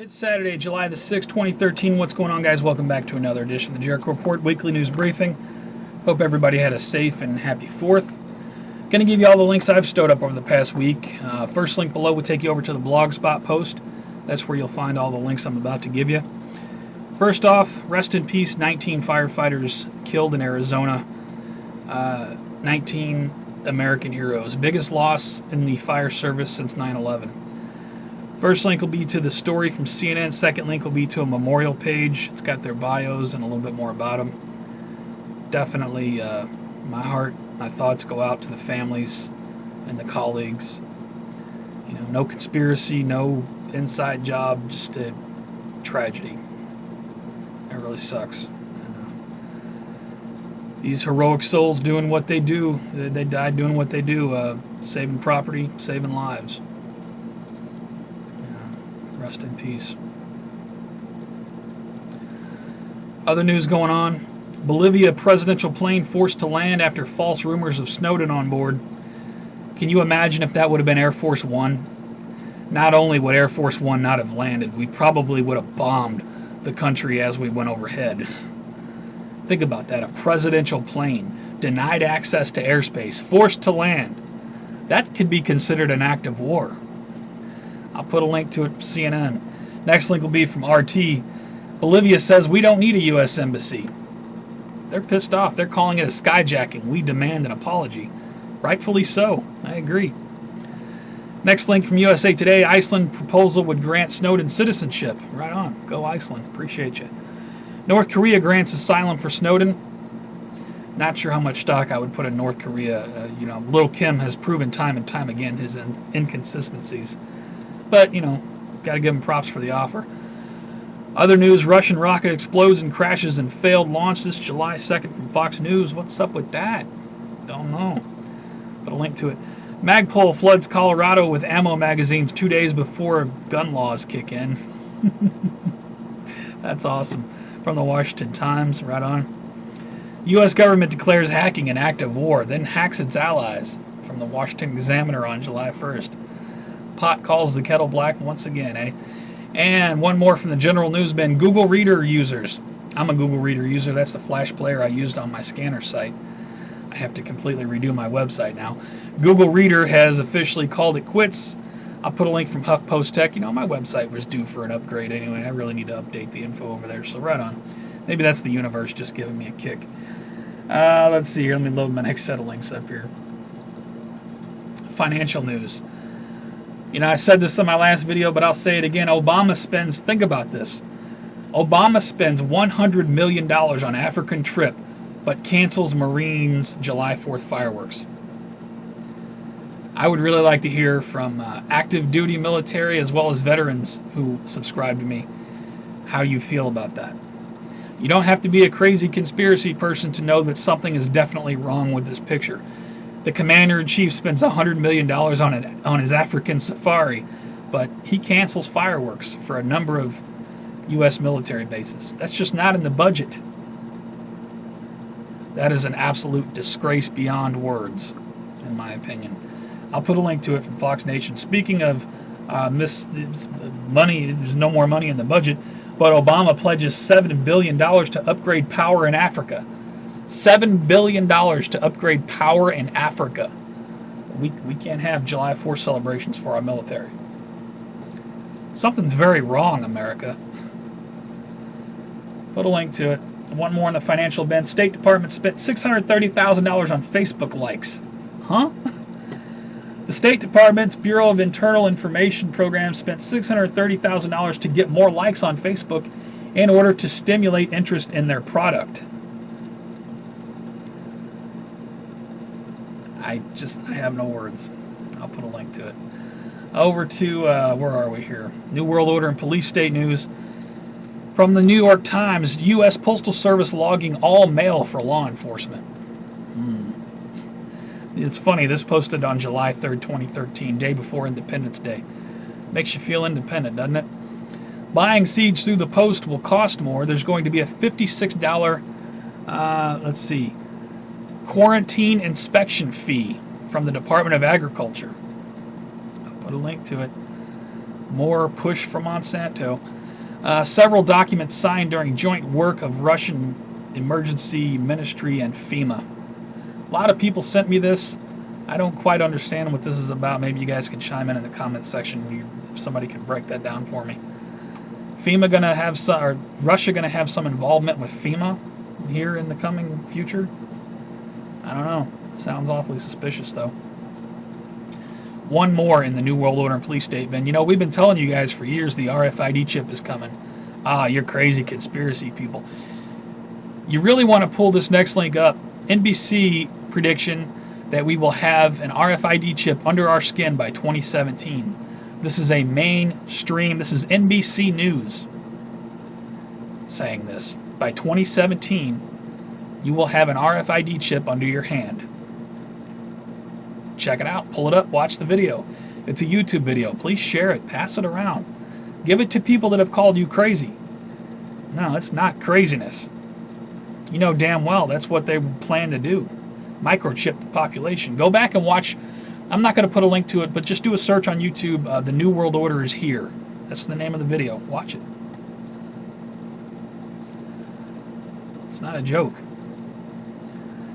It's Saturday, July the 6th, 2013. What's going on, guys? Welcome back to another edition of the Jericho Report Weekly News Briefing. Hope everybody had a safe and happy 4th. Going to give you all the links I've stowed up over the past week. First link below will take you over to the Blogspot post. That's where you'll find all the links I'm about to give you. First off, rest in peace, 19 firefighters killed in Arizona. 19 American heroes. Biggest loss in the fire service since 9/11. First link will be to the story from CNN. Second link will be to a memorial page. It's got their bios and a little bit more about them. Definitely, my heart, my thoughts go out to the families and the colleagues. You know, no conspiracy, no inside job, just a tragedy. It really sucks. These heroic souls doing what they do. They died doing what they do, saving property, saving lives. Rest in peace. Other news going on. Bolivia presidential plane forced to land after false rumors of Snowden on board. Can you imagine if that would have been Air Force One? Not only would Air Force One not have landed, we probably would have bombed the country as we went overhead. Think about that. A presidential plane denied access to airspace, forced to land. That could be considered an act of war. I'll put a link to it from CNN. Next link will be from RT. Bolivia says we don't need a U.S. embassy. They're pissed off. They're calling it a skyjacking. We demand an apology. Rightfully so. I agree. Next link from USA Today. Iceland proposal would grant Snowden citizenship. Right on. Go Iceland. Appreciate you. North Korea grants asylum for Snowden. Not sure how much stock I would put in North Korea. Little Kim has proven time and time again his inconsistencies. But, got to give him props for the offer. Other news, Russian rocket explodes and crashes in failed launch this July 2nd from Fox News. What's up with that? Don't know. Put a link to it. Magpul floods Colorado with ammo magazines 2 days before gun laws kick in. That's awesome. From the Washington Times, right on. U.S. government declares hacking an act of war, then hacks its allies. From the Washington Examiner on July 1st. Pot calls the kettle black once again, eh? And one more from the General Newsman. Google Reader users. I'm a Google Reader user. That's the Flash player I used on my scanner site. I have to completely redo my website now. Google Reader has officially called it quits. I'll put a link from HuffPost Tech. My website was due for an upgrade anyway. I really need to update the info over there, so right on. Maybe that's the universe just giving me a kick. Let's see here. Let me load my next set of links up here. Financial news. I said this in my last video, but I'll say it again. Think about this. Obama spends $100 million on African trip, but cancels Marines' July 4th fireworks. I would really like to hear from active duty military as well as veterans who subscribe to me how you feel about that. You don't have to be a crazy conspiracy person to know that something is definitely wrong with this picture. The commander-in-chief spends $100 million on his African safari, but he cancels fireworks for a number of U.S. military bases. That's just not in the budget. That is an absolute disgrace beyond words, in my opinion. I'll put a link to it from Fox Nation. Speaking of money, there's no more money in the budget, but Obama pledges $7 billion to upgrade power in Africa. $7 billion to upgrade power in Africa. We can't have July 4th celebrations for our military. Something's very wrong, America. Put a link to it. One more on the financial bent. State Department spent $630,000 on Facebook likes. Huh? The State Department's Bureau of Internal Information Program spent $630,000 to get more likes on Facebook in order to stimulate interest in their product. I have no words. I'll put a link to it. Over to, where are we here? New World Order and Police State News. From the New York Times, U.S. Postal Service logging all mail for law enforcement. It's funny, this posted on July 3rd, 2013, day before Independence Day. Makes you feel independent, doesn't it? Buying seeds through the post will cost more. There's going to be a $56, quarantine inspection fee from the Department of Agriculture. I'll put a link to it. More push from Monsanto. Several documents signed during joint work of Russian Emergency Ministry and FEMA. A lot of people sent me this. I don't quite understand what this is about. Maybe you guys can chime in the comments section if somebody can break that down for me. FEMA gonna have some, or Russia gonna have some involvement with FEMA here in the coming future? I don't know. It sounds awfully suspicious, though. One more in the New World Order and police statement. You know, we've been telling you guys for years the RFID chip is coming. Ah, you're crazy conspiracy people. You really want to pull this next link up. NBC prediction that we will have an RFID chip under our skin by 2017. This is a mainstream, this is NBC News saying this. By 2017, you will have an RFID chip under your hand. Check it out, pull it up, watch the video. It's a YouTube video. Please share it, pass it around. Give it to people that have called you crazy. No, it's not craziness. You know damn well that's what they plan to do. Microchip the population. Go back and watch. I'm not going to put a link to it, but just do a search on YouTube. The New World Order is here. That's the name of the video. Watch it. It's not a joke.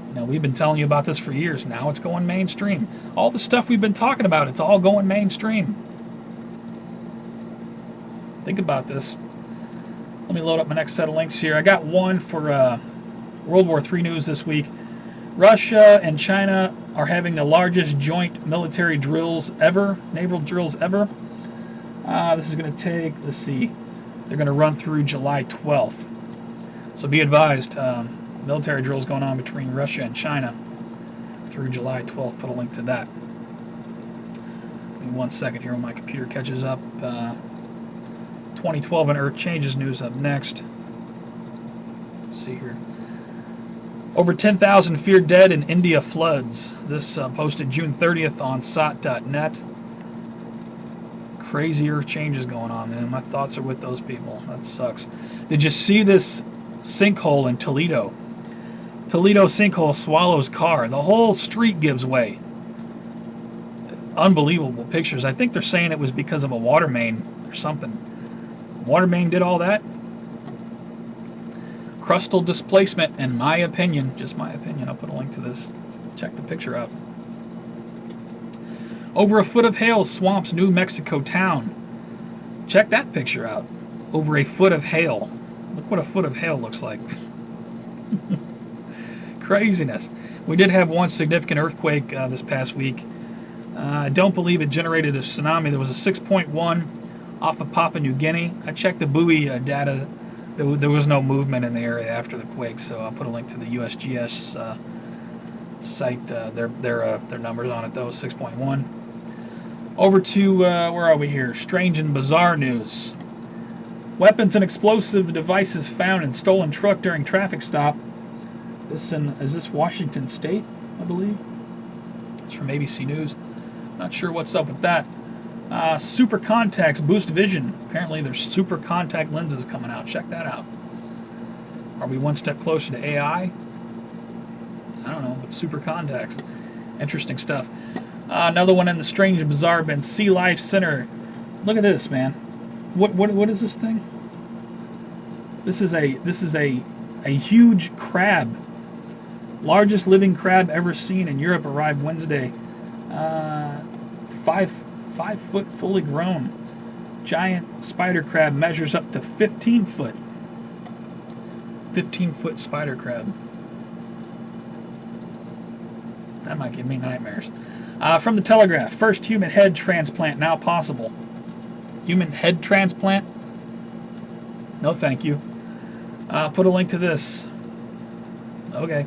You know, we've been telling you about this for years. Now it's going mainstream. All the stuff we've been talking about, it's all going mainstream. Think about this. Let me load up my next set of links here. I got one for World War III news this week. Russia and China are having the largest joint military drills ever, naval drills ever. This is going to take, let's see, they're going to run through July 12th. So be advised, military drills going on between Russia and China through July 12th. Put a link to that. Give me 1 second here when my computer catches up. 2012 and Earth Changes news up next. Let's see here. Over 10,000 feared dead in India floods. This posted June 30th on sot.net. Crazy Earth changes going on, man. My thoughts are with those people. That sucks. Did you see this sinkhole in Toledo? Toledo sinkhole swallows car. The whole street gives way. Unbelievable pictures. I think they're saying it was because of a water main or something. Water main did all that. Crustal displacement, in my opinion, just my opinion, I'll put a link to this. Check the picture out. Over a foot of hail swamps New Mexico town. Check that picture out. Over a foot of hail. Look what a foot of hail looks like. Craziness. We did have one significant earthquake this past week. I don't believe it generated a tsunami. There was a 6.1 off of Papua New Guinea. I checked the buoy data. There was no movement in the area after the quake, so I'll put a link to the USGS site. Their numbers on it, though, 6.1. Over to, where are we here? Strange and bizarre news. Weapons and explosive devices found in stolen truck during traffic stop. Is this Washington State, I believe? It's from ABC News. Not sure what's up with that. Super contacts boost vision. Apparently there's super contact lenses coming out. Check that out. Are we one step closer to AI? I don't know, but super contacts. Interesting stuff. Another one in the strange and bizarre bin. Sea Life Center. Look at this, man. What is this thing? This is a huge crab. Largest living crab ever seen in Europe arrived Wednesday. 5 foot fully grown. Giant spider crab measures up to 15 foot. 15-foot spider crab. That might give me nightmares. From the Telegraph, first human head transplant now possible. Human head transplant? No thank you. Put a link to this. Okay.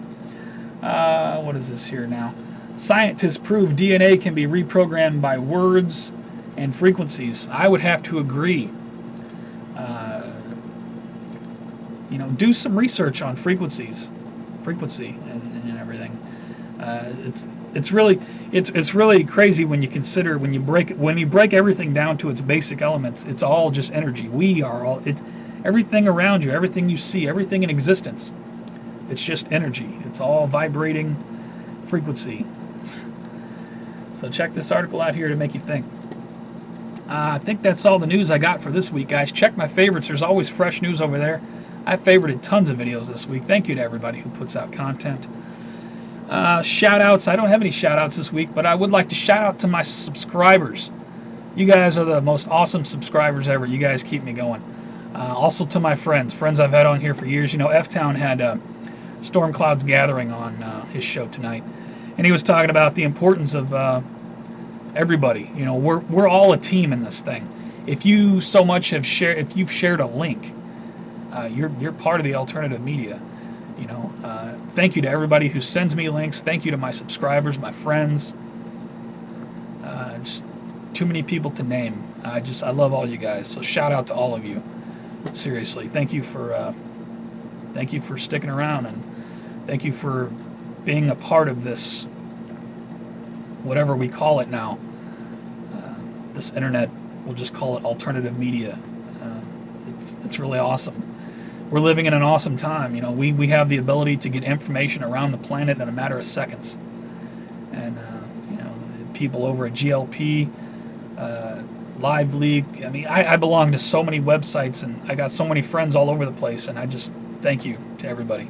What is this here now? Scientists prove DNA can be reprogrammed by words and frequencies. I would have to agree. Do some research on frequency and everything. It's really crazy when you consider when you break everything down to its basic elements. It's all just energy. We are all everything around you, everything you see, everything in existence. It's just energy. It's all vibrating frequency. So check this article out here to make you think. I think that's all the news I got for this week, guys. Check my favorites. There's always fresh news over there. I favorited tons of videos this week. Thank you to everybody who puts out content. Shout outs. I don't have any shout outs this week, but I would like to shout out to my subscribers. You guys are the most awesome subscribers ever. You guys keep me going. Also to my friends I've had on here for years. You know, F-Town had Storm Cloud's Gathering on his show tonight, and he was talking about the importance of everybody. You know, we're all a team in this thing. If you so much have shared, if you've shared a link, you're part of the alternative media. You know, thank you to everybody who sends me links. Thank you to my subscribers, my friends. Just too many people to name. I love all you guys. So shout out to all of you. Seriously, thank you for sticking around, and thank you for being a part of this, whatever we call it now. This internet, we'll just call it alternative media. It's really awesome. We're living in an awesome time. You know, we have the ability to get information around the planet in a matter of seconds. And you know, people over at GLP, Live League. I mean, I belong to so many websites, and I got so many friends all over the place. And I just thank you to everybody.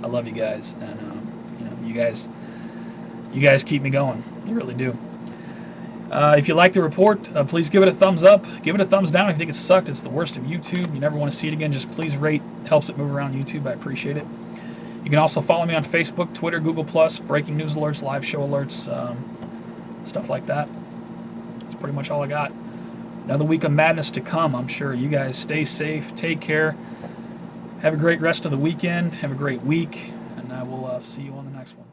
I love you guys, and you know, you guys keep me going. You really do. If you like the report, please give it a thumbs up. Give it a thumbs down if you think it sucked. It's the worst of YouTube. You never want to see it again. Just please rate. Helps it move around YouTube. I appreciate it. You can also follow me on Facebook, Twitter, Google+, breaking news alerts, live show alerts, stuff like that. That's pretty much all I got. Another week of madness to come, I'm sure. You guys stay safe. Take care. Have a great rest of the weekend. Have a great week. And I will see you on the next one.